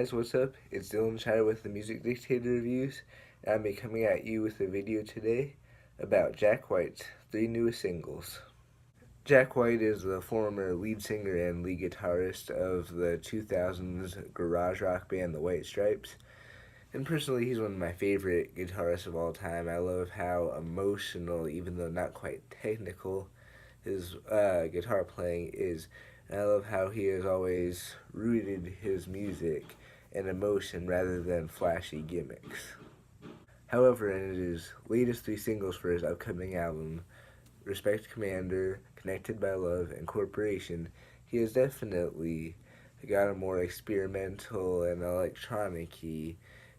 guys, what's up? It's Dylan Shire with the Music Dictator Reviews, and I'll be coming at you with a video today about Jack White's three newest singles. Jack White is the former lead singer and lead guitarist of the 2000s garage rock band The White Stripes, and personally he's one of my favorite guitarists of all time. I love how emotional, even though not quite technical, his guitar playing is. And I love how he has always rooted his music in emotion rather than flashy gimmicks. However, in his latest three singles for his upcoming album, Respect Commander, Connected by Love, and Corporation, he has definitely got a more experimental and electronic-y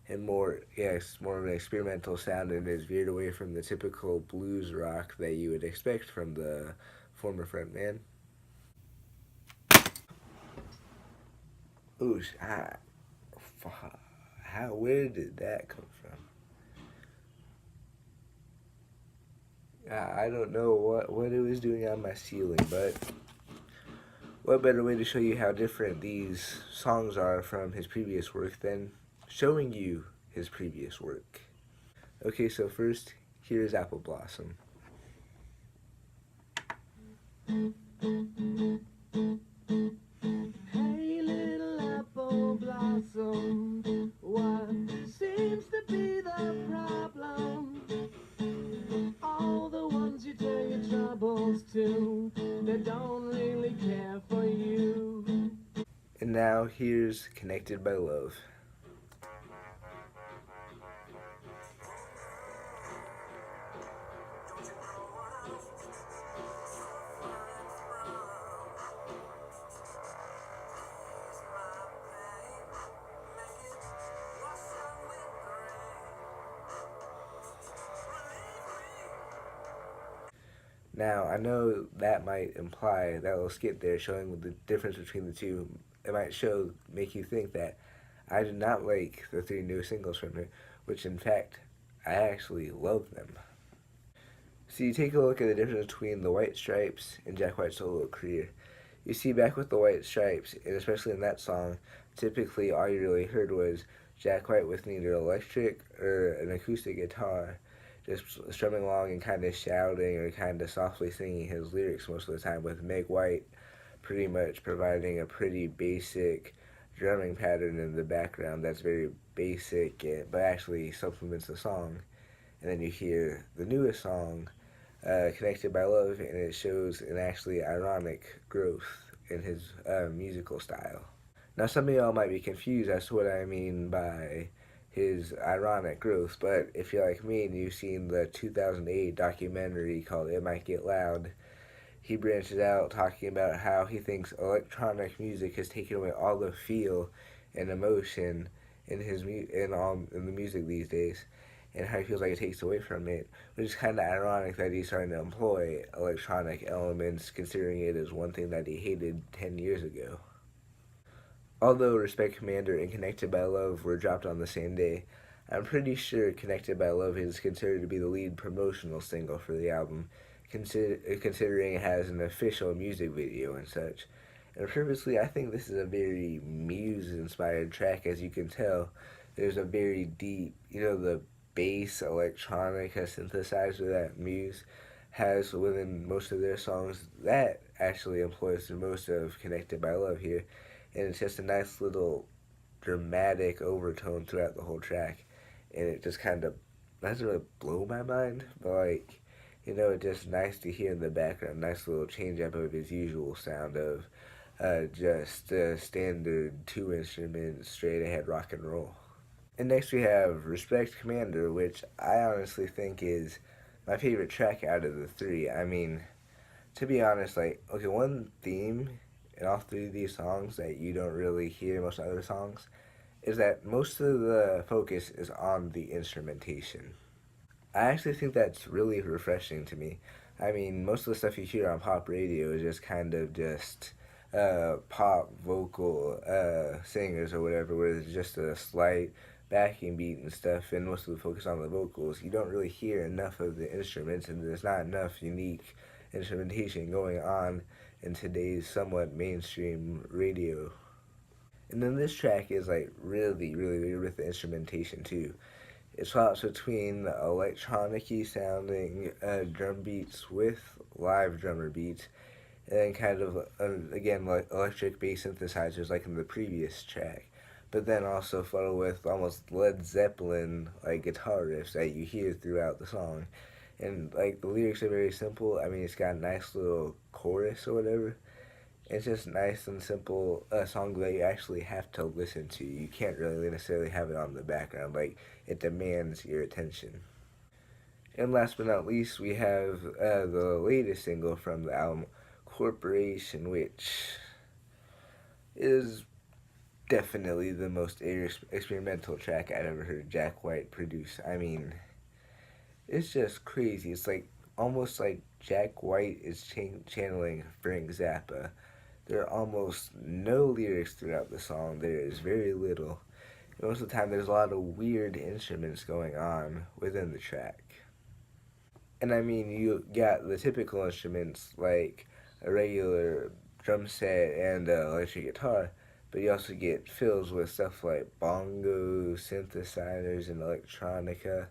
and more of an experimental sound, and has veered away from the typical blues rock that you would expect from the former frontman. Ooh, where did that come from? I don't know what it was doing on my ceiling, but what better way to show you how different these songs are from his previous work than showing you his previous work. Okay, so first, here's Apple Blossom. Hey little apple blossom, what seems to be the problem? All the ones you tell your troubles to, they don't really care for you. And now here's Connected by Love. Now, I know that might imply that little skit there showing the difference between the two. It might make you think that I did not like the three new singles from her, which in fact, I actually love them. So you take a look at the difference between the White Stripes and Jack White's solo career. You see, back with the White Stripes, and especially in that song, typically all you really heard was Jack White with either electric or an acoustic guitar, just strumming along and kind of shouting or kind of softly singing his lyrics most of the time, with Meg White pretty much providing a pretty basic drumming pattern in the background that's very basic but actually supplements the song. And then you hear the newest song, Connected by Love, and it shows an actually ironic growth in his musical style. Now, some of y'all might be confused as to what I mean by his ironic growth, but if you're like me and you've seen the 2008 documentary called It Might Get Loud, he branches out talking about how he thinks electronic music has taken away all the feel and emotion in in the music these days, and how he feels like it takes away from it, which is kind of ironic that he's starting to employ electronic elements, considering it is one thing that he hated 10 years ago. Although Respect Commander and Connected by Love were dropped on the same day, I'm pretty sure Connected by Love is considered to be the lead promotional single for the album, considering it has an official music video and such. And purposely, I think this is a very Muse-inspired track, as you can tell. There's a very deep, the bass electronic synthesizer that Muse has within most of their songs. That actually employs the most of Connected by Love here, and it's just a nice little dramatic overtone throughout the whole track, and it just kind of doesn't really blow my mind, but it's just nice to hear in the background, nice little change up of his usual sound of just standard two instrument straight ahead rock and roll. And next we have Respect Commander, which I honestly think is my favorite track out of the three. I mean, to be honest, one theme in all three of these songs that you don't really hear in most other songs is that most of the focus is on the instrumentation. I actually think that's really refreshing to me. I mean, most of the stuff you hear on pop radio is just kind of just pop vocal singers or whatever, where there's just a slight backing beat and stuff, and most of the focus on the vocals. You don't really hear enough of the instruments, and there's not enough unique instrumentation going on in today's somewhat mainstream radio. And then this track is like really, really weird with the instrumentation too. It swaps between electronic-y sounding drum beats with live drummer beats, and then kind of again like electric bass synthesizers like in the previous track, but then also followed with almost Led Zeppelin like guitar riffs that you hear throughout the song. And like the lyrics are very simple. I mean, it's got a nice little chorus or whatever. It's just nice and simple, a song that you actually have to listen to. You can't really necessarily have it on the background, like it demands your attention. And last but not least, we have the latest single from the album, Corporation, which is definitely the most experimental track I've ever heard Jack White produce. I mean, it's just crazy. It's like almost like Jack White is channeling Frank Zappa. There are almost no lyrics throughout the song. There is very little. Most of the time, there's a lot of weird instruments going on within the track. And I mean, you got the typical instruments like a regular drum set and electric guitar, but you also get fills with stuff like bongos, synthesizers, and electronica,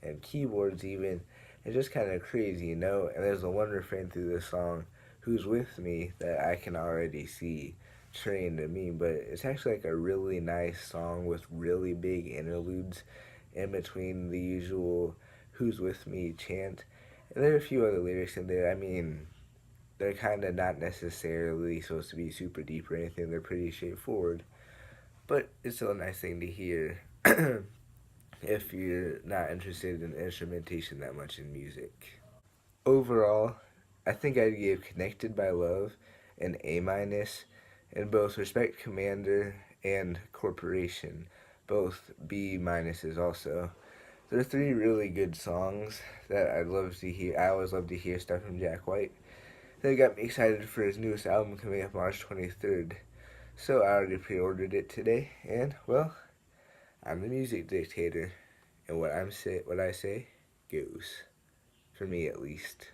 and keyboards even. It's just kind of crazy, you know? And there's a one refrain through this song, "Who's with me," that I can already see trained to me, but it's actually like a really nice song with really big interludes in between the usual "Who's with me" chant. And there are a few other lyrics in there. I mean, they're kind of not necessarily supposed to be super deep or anything. They're pretty straightforward. But it's still a nice thing to hear if you're not interested in instrumentation that much in music. Overall, I think I'd give Connected by Love an A minus, and both Respect Commander and Corporation, both B minuses also. There are three really good songs that I'd love to hear. I always love to hear stuff from Jack White. That got me excited for his newest album coming up March 23rd. So I already pre-ordered it today, and well, I'm the music dictator, and what I say goes, for me at least.